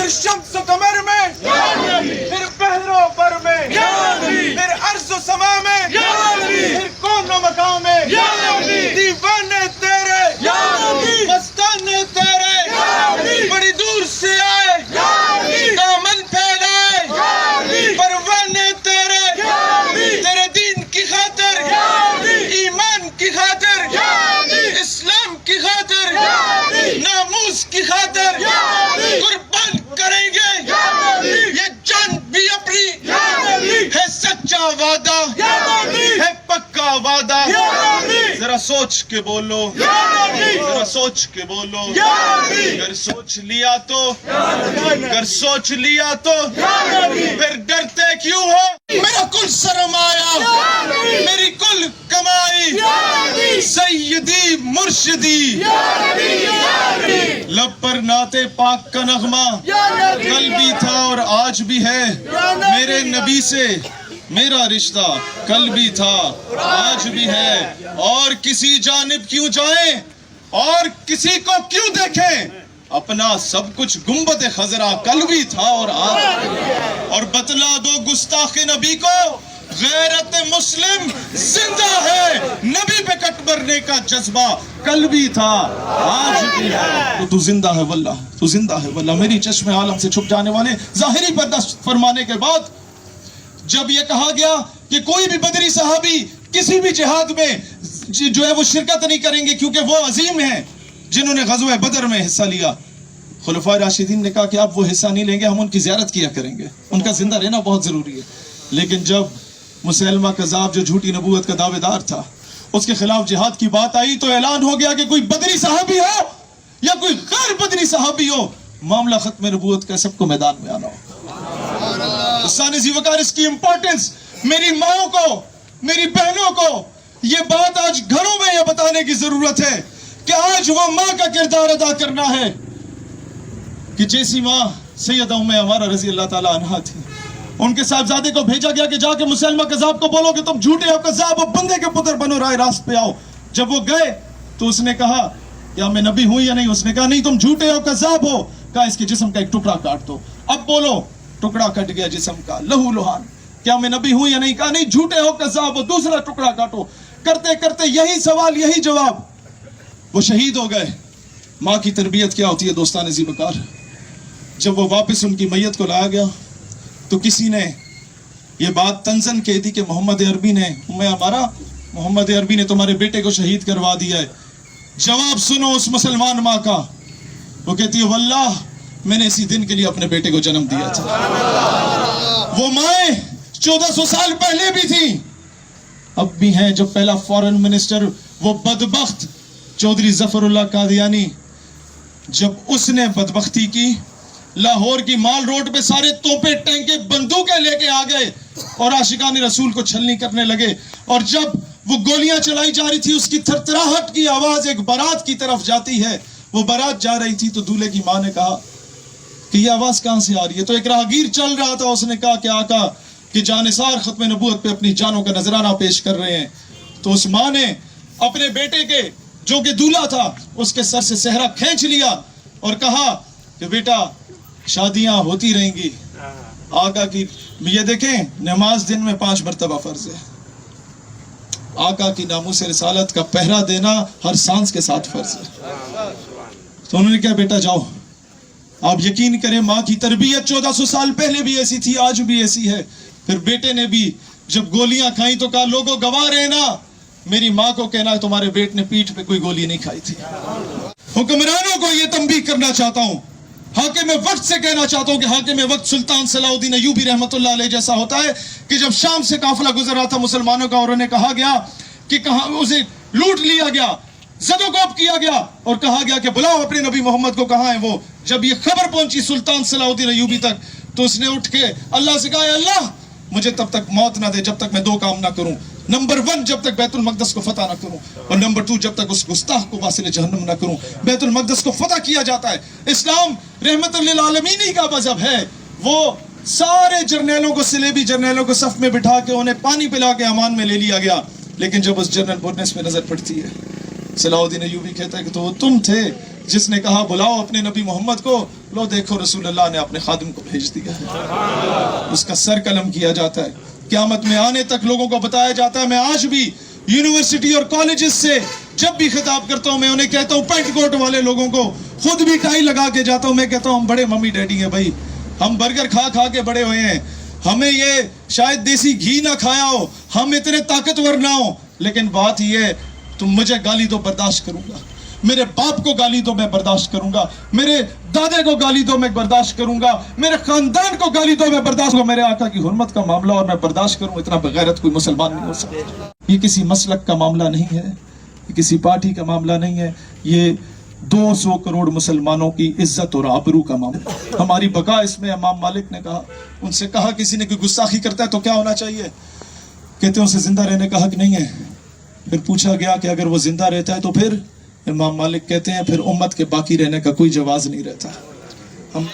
پھر شمس و قمر میں، پھر بحر و بر میں، پھر ارض و سما میں، پھر کون و مکان میں، دیوانے تیرے، مستانے تیرے، بڑی دور سے آئے، دامن پھیلائے، پروانے تیرے، تیرے دین کی خاطر، ایمان کی خاطر، اسلام کی خاطر، ناموس کی خاطر قربان کریں گے، یہ جان بھی اپنی ہے، سچا وعدہ ہے، پکا وعدہ، ذرا سوچ کے بولو، ذرا سوچ کے بولو، اگر سوچ لیا تو، اگر سوچ لیا تو پھر ڈرتے کیوں ہو؟ میرا کل سرمایہ، میری کل کمائی، سیدی مرشدی، لب پر نعت پاک کا نغمہ کل بھی تھا اور آج بھی ہے، میرے نبی سے میرا رشتہ کل بھی تھا آج بھی ہے، اور کسی جانب کیوں جائیں اور کسی کو کیوں دیکھیں، اپنا سب کچھ گنبد خضرا کل بھی تھا اور آج بھی، اور بتلا دو گستاخ نبی کو غیرت مسلم زندہ ہے، نبی پہ کٹ مرنے کا جذبہ کل بھی تھا آج بھی ہے، تو زندہ ہے واللہ، تو زندہ ہے واللہ۔ میری چشم عالم سے چھپ جانے والے ظاہری پردہ فرمانے کے بعد جب یہ کہا گیا کہ کوئی بھی بدری صحابی کسی بھی جہاد میں جو ہے وہ شرکت نہیں کریں گے کیونکہ وہ عظیم ہیں جنہوں نے غزوہ بدر میں حصہ لیا، خلفائے راشدین نے کہا کہ اب وہ حصہ نہیں لیں گے، ہم ان کی زیارت کیا کریں گے، ان کا زندہ رہنا بہت ضروری ہے۔ لیکن جب مسیلمہ کذاب جو جھوٹی نبوت کا دعوے دار تھا اس کے خلاف جہاد کی بات آئی تو اعلان ہو گیا کہ کوئی بدری صحابی ہو یا کوئی غیر بدری صحابی ہو، معاملہ ختم نبوت کا، سب کو میدان میں آنا ہو۔ سانے ذی وقار اس کی امپورٹنس میری ماں کو، میری بہنوں کو یہ بات آج گھروں میں یہ بتانے کی ضرورت ہے کہ آج وہ ماں کا کردار ادا کرنا ہے کہ جیسی ماں سیدہ ام عمارہ رضی اللہ تعالی عنہا تھی، ان کے صاحبزادے کو بھیجا گیا کہ جا کے مسلمہ کذاب کو بولو کہ تم جھوٹے ہو کذاب ہو، بندے کے پتر بنو، رائے راست پہ آؤ۔ جب وہ گئے تو اس نے کہا کیا میں نبی ہوں یا نہیں؟ اس نے کہا نہیں، تم جھوٹے ہو کذاب ہو۔ کہا اس کے جسم کا ایک ٹکڑا کاٹ دو۔ اب بولو، ٹکڑا کٹ گیا جسم کا، لہو لہان، کیا میں نبی ہوں یا نہیں؟ کہا نہیں، جھوٹے ہو کذاب ہو، دوسرا ٹکڑا کاٹو۔ کرتے کرتے یہی سوال یہی جواب، وہ شہید ہو گئے۔ ماں کی تربیت کیا ہوتی ہے دوستان ذی وقار؟ جب وہ واپس ان کی میت کو لایا گیا تو کسی نے یہ بات تنزن کہہ دی کہ محمد عربی نے، ہمارا محمد عربی نے تمہارے بیٹے کو شہید کروا دیا ہے۔ جواب سنو اس مسلمان ماں کا، وہ کہتی ہے واللہ میں نے اسی دن کے لیے اپنے بیٹے کو جنم دیا تھا۔ وہ مائیں 1400 سال پہلے بھی تھیں، اب بھی ہیں۔ جب پہلا فورن منسٹر وہ بدبخت چودھری ظفر اللہ قادیانی، جب اس نے بدبختی کی، لاہور کی مال روڈ پہ سارے توپے ٹینکے بندوقیں لے کے آ گئے اور عاشقان رسول کو چھلنی کرنے لگے، اور جب وہ گولیاں چلائی جا رہی تھی اس کی تھرتھراہٹ کی آواز ایک بارات کی طرف جاتی ہے، وہ بارات جا رہی تھی تو دولہے کی ماں نے کہا کہ یہ آواز کہاں سے آ رہی ہے؟ تو ایک راہگیر چل رہا تھا، اس نے کہا کہ آقا کہ جانثار ختم نبوت پہ اپنی جانوں کا نذرانہ پیش کر رہے ہیں۔ تو اس ماں نے اپنے بیٹے کے جو کہ دولہا تھا اس کے سر سے صحرا کھینچ لیا اور کہا کہ بیٹا شادیاں ہوتی رہیں گی، آقا کی یہ دیکھیں نماز دن میں 5 مرتبہ فرض ہے، آقا کی ناموس رسالت کا پہرا دینا ہر سانس کے ساتھ فرض ہے۔ تو انہوں نے کہا بیٹا جاؤ۔ آپ یقین کریں ماں کی تربیت 1400 سال پہلے بھی ایسی تھی، آج بھی ایسی ہے۔ پھر بیٹے نے بھی جب گولیاں کھائیں تو کہا لوگوں گواہ رہنا، میری ماں کو کہنا ہے تمہارے بیٹ نے پیٹھ پہ کوئی گولی نہیں کھائی تھی۔ حکمرانوں کو یہ تنبیہ کرنا چاہتا ہوں، حاکم وقت سے کہنا چاہتا ہوں کہ حاکم وقت سلطان صلاح الدین ایوبی رحمۃ اللہ علیہ جیسا ہوتا ہے کہ جب شام سے قافلہ گزر رہا تھا مسلمانوں کا اور انہیں کہا گیا کہ کہاں اسے لوٹ لیا گیا، زدوکوب کیا گیا اور کہا گیا کہ بلاؤ اپنے نبی محمد کو، کہاں ہے وہ؟ جب یہ خبر پہنچی سلطان صلاح الدین ایوبی تک تو اس نے اٹھ کے اللہ سے کہا اے اللہ مجھے تب تک موت نہ دے جب تک میں 2 کام نہ کروں، نمبر 1 جب تک بیت المقدس کو فتح نہ کروں، اور نمبر 2 جب تک اس گستاخ کو واصل جہنم نہ کروں۔ بیت المقدس کو فتح کیا جاتا ہے، اسلام رحمت للعالمین کا مذہب ہے۔ وہ سارے جرنیلوں کو، سلیبی جرنیلوں کو صف میں بٹھا کے انہیں پانی پلا کے امان میں لے لیا گیا، لیکن جب اس جنرل بورنس میں نظر پڑتی ہے صلاح الدین ایوبی کہتا ہے کہ تو وہ تم تھے جس نے کہا بلاؤ اپنے نبی محمد کو، لو دیکھو رسول اللہ نے اپنے خادم کو بھیج دیا ہے، اس کا سر قلم کیا جاتا ہے، قیامت میں آنے تک لوگوں کو بتایا جاتا ہے۔ میں آج بھی یونیورسٹی اور کالجز سے جب بھی خطاب کرتا ہوں، میں انہیں کہتا ہوں، پینٹ کوٹ والے لوگوں کو، خود بھی ٹائی لگا کے جاتا ہوں، میں کہتا ہوں ہم بڑے ممی ڈیڈی ہیں بھائی، ہم برگر کھا کھا کے بڑے ہوئے ہیں، ہمیں یہ شاید دیسی گھی نہ کھایا ہو، ہم اتنے طاقتور نہ ہوں، لیکن بات یہ ہے تم مجھے گالی دو برداشت کروں گا، میرے باپ کو گالی دو میں برداشت کروں گا، میرے دادے کو گالی دو میں برداشت کروں گا، میرے خاندان کو گالی دو میں برداشت کروں گا، میرے آقا کی حرمت کا معاملہ اور میں برداشت کروں، اتنا بغیرت کوئی مسلمان نہیں ہو سکتا۔ یہ کسی مسلک کا معاملہ نہیں ہے، یہ کسی پارٹی کا معاملہ نہیں ہے، یہ 200 کروڑ مسلمانوں کی عزت اور آبرو کا معاملہ، ہماری بقا اس میں۔ امام مالک نے کہا، ان سے کہا کسی نے کوئی گستاخی کرتا ہے تو کیا ہونا چاہیے؟ کہتے ہیں اسے زندہ رہنے کا حق نہیں ہے۔ پھر پوچھا گیا کہ اگر وہ زندہ رہتا ہے تو پھر؟ امام مالک کہتے ہیں پھر امت کے باقی رہنے کا کوئی جواز نہیں رہتا۔ ہم